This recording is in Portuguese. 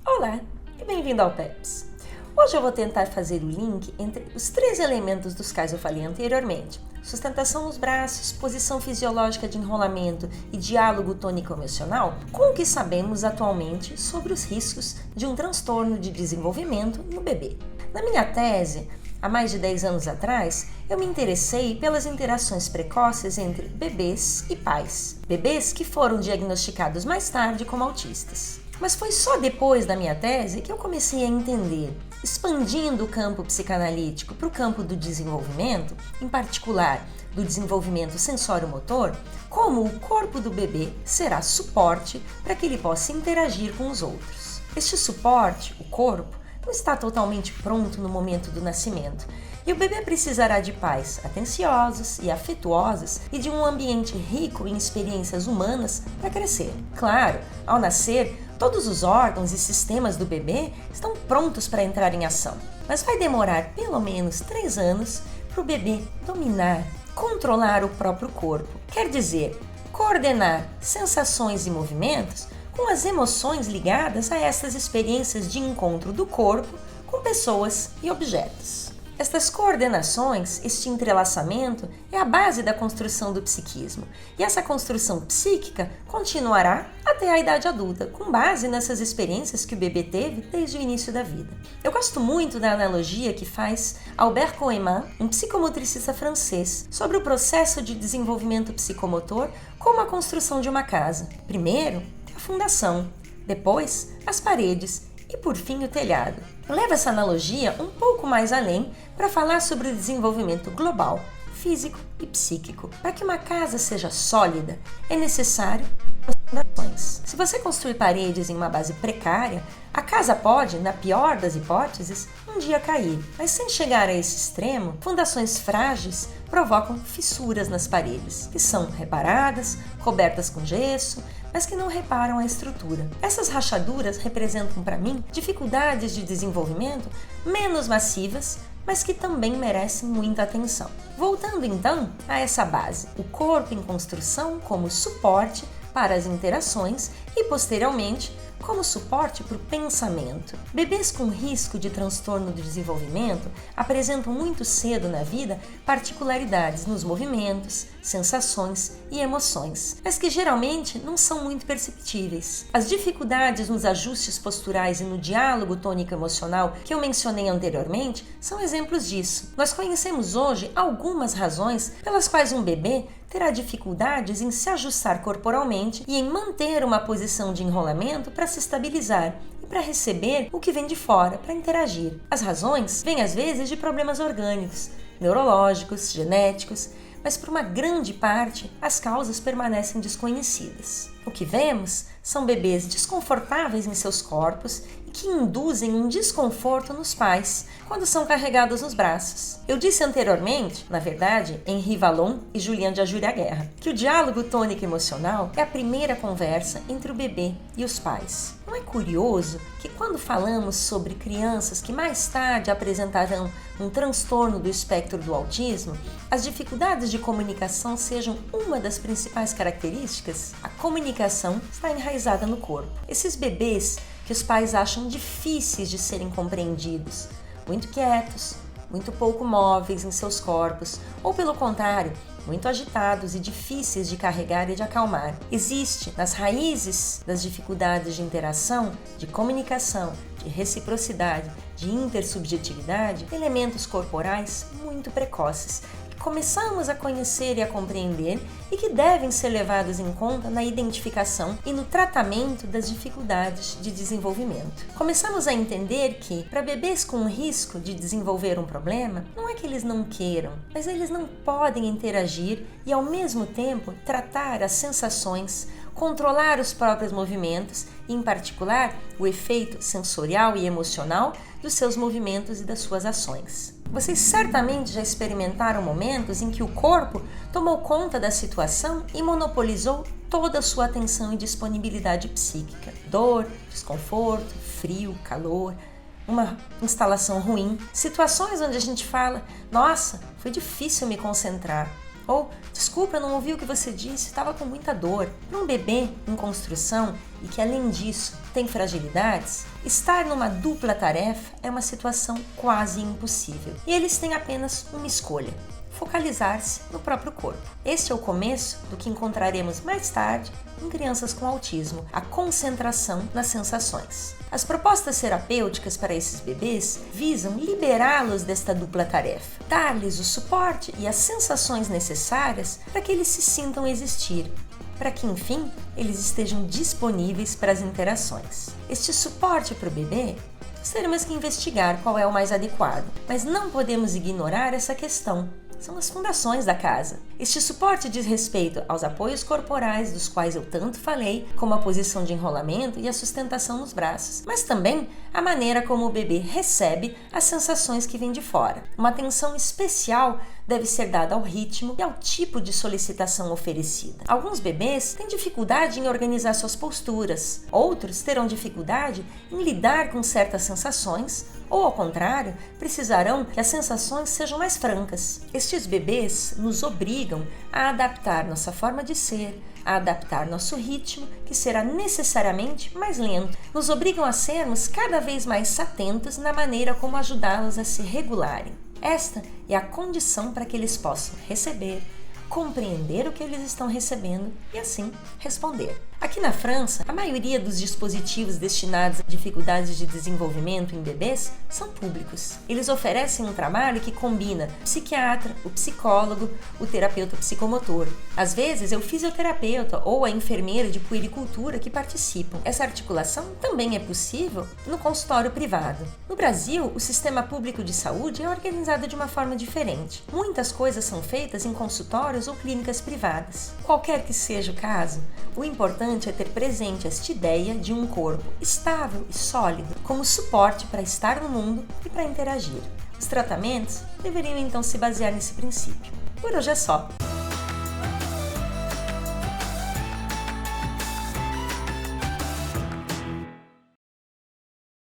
Olá e bem-vindo ao PEPS. Hoje eu vou tentar fazer o link entre os três elementos dos quais eu falei anteriormente: sustentação nos braços, posição fisiológica de enrolamento e diálogo tônico-emocional, com o que sabemos atualmente sobre os riscos de um transtorno de desenvolvimento no bebê. Na minha tese, há mais de 10 anos atrás, eu me interessei pelas interações precoces entre bebês e pais. Bebês que foram diagnosticados mais tarde como autistas. Mas foi só depois da minha tese que eu comecei a entender, expandindo o campo psicanalítico para o campo do desenvolvimento, em particular do desenvolvimento sensório-motor, como o corpo do bebê será suporte para que ele possa interagir com os outros. Este suporte, o corpo, não está totalmente pronto no momento do nascimento, e o bebê precisará de pais atenciosos e afetuosos e de um ambiente rico em experiências humanas para crescer. Claro, ao nascer, todos os órgãos e sistemas do bebê estão prontos para entrar em ação, mas vai demorar pelo menos 3 anos para o bebê dominar, controlar o próprio corpo. Quer dizer, coordenar sensações e movimentos com as emoções ligadas a essas experiências de encontro do corpo com pessoas e objetos. Estas coordenações, este entrelaçamento, é a base da construção do psiquismo, e essa construção psíquica continuará até a idade adulta, com base nessas experiências que o bebê teve desde o início da vida. Eu gosto muito da analogia que faz Albert Coeman, um psicomotricista francês, sobre o processo de desenvolvimento psicomotor como a construção de uma casa. Primeiro, a fundação, depois as paredes e por fim o telhado. Eu levo essa analogia um pouco mais além para falar sobre o desenvolvimento global, físico e psíquico. Para que uma casa seja sólida, é necessário fundações. Se você construir paredes em uma base precária, a casa pode, na pior das hipóteses, um dia cair. Mas sem chegar a esse extremo, fundações frágeis provocam fissuras nas paredes, que são reparadas, cobertas com gesso, mas que não reparam a estrutura. Essas rachaduras representam para mim dificuldades de desenvolvimento menos massivas, mas que também merecem muita atenção. Voltando então a essa base, o corpo em construção como suporte para as interações e, posteriormente, como suporte para o pensamento. Bebês com risco de transtorno do desenvolvimento apresentam muito cedo na vida particularidades nos movimentos, sensações e emoções, mas que geralmente não são muito perceptíveis. As dificuldades nos ajustes posturais e no diálogo tônico-emocional que eu mencionei anteriormente são exemplos disso. Nós conhecemos hoje algumas razões pelas quais um bebê terá dificuldades em se ajustar corporalmente e em manter uma posição de enrolamento para se estabilizar e para receber o que vem de fora, para interagir. As razões vêm às vezes de problemas orgânicos, neurológicos, genéticos, mas por uma grande parte as causas permanecem desconhecidas. O que vemos são bebês desconfortáveis em seus corpos e que induzem um desconforto nos pais quando são carregados nos braços. Eu disse anteriormente, na verdade, Henri Vallon e Julien de Ajuria-Guerra, que o diálogo tônico-emocional é a primeira conversa entre o bebê e os pais. Não é curioso que quando falamos sobre crianças que mais tarde apresentarão um transtorno do espectro do autismo, as dificuldades de comunicação sejam uma das principais características? A comunicação está enraizada no corpo. Esses bebês que os pais acham difíceis de serem compreendidos, muito quietos, muito pouco móveis em seus corpos, ou pelo contrário, muito agitados e difíceis de carregar e de acalmar. Existe, nas raízes das dificuldades de interação, de comunicação, de reciprocidade, de intersubjetividade, elementos corporais muito precoces, que começamos a conhecer e a compreender e que devem ser levados em conta na identificação e no tratamento das dificuldades de desenvolvimento. Começamos a entender que, para bebês com risco de desenvolver um problema, não é que eles não queiram, mas eles não podem interagir e, ao mesmo tempo, tratar as sensações, controlar os próprios movimentos e, em particular, o efeito sensorial e emocional dos seus movimentos e das suas ações. Vocês certamente já experimentaram momentos em que o corpo tomou conta da situação e monopolizou toda a sua atenção e disponibilidade psíquica. Dor, desconforto, frio, calor, uma instalação ruim, situações onde a gente fala: nossa, foi difícil me concentrar. Ou, desculpa, eu não ouvi o que você disse, estava com muita dor. Para um bebê em construção e que, além disso, tem fragilidades, estar numa dupla tarefa é uma situação quase impossível. E eles têm apenas uma escolha: focalizar-se no próprio corpo. Este é o começo do que encontraremos mais tarde em crianças com autismo, a concentração nas sensações. As propostas terapêuticas para esses bebês visam liberá-los desta dupla tarefa, dar-lhes o suporte e as sensações necessárias para que eles se sintam existir, para que, enfim, eles estejam disponíveis para as interações. Este suporte para o bebê, nós teremos que investigar qual é o mais adequado, mas não podemos ignorar essa questão. São as fundações da casa. Este suporte diz respeito aos apoios corporais dos quais eu tanto falei, como a posição de enrolamento e a sustentação nos braços, mas também a maneira como o bebê recebe as sensações que vêm de fora. Uma atenção especial deve ser dada ao ritmo e ao tipo de solicitação oferecida. Alguns bebês têm dificuldade em organizar suas posturas, outros terão dificuldade em lidar com certas sensações, ou, ao contrário, precisarão que as sensações sejam mais francas. Estes bebês nos obrigam a adaptar nossa forma de ser, a adaptar nosso ritmo, que será necessariamente mais lento. Nos obrigam a sermos cada vez mais atentos na maneira como ajudá-los a se regularem. Esta é a condição para que eles possam receber, compreender o que eles estão recebendo e, assim, responder. Aqui na França, a maioria dos dispositivos destinados a dificuldades de desenvolvimento em bebês são públicos. Eles oferecem um trabalho que combina o psiquiatra, o psicólogo, o terapeuta psicomotor. Às vezes é o fisioterapeuta ou a enfermeira de puericultura que participam. Essa articulação também é possível no consultório privado. No Brasil, o sistema público de saúde é organizado de uma forma diferente. Muitas coisas são feitas em consultórios ou clínicas privadas. Qualquer que seja o caso, o importante é ter presente esta ideia de um corpo estável e sólido como suporte para estar no mundo e para interagir. Os tratamentos deveriam então se basear nesse princípio. Por hoje é só.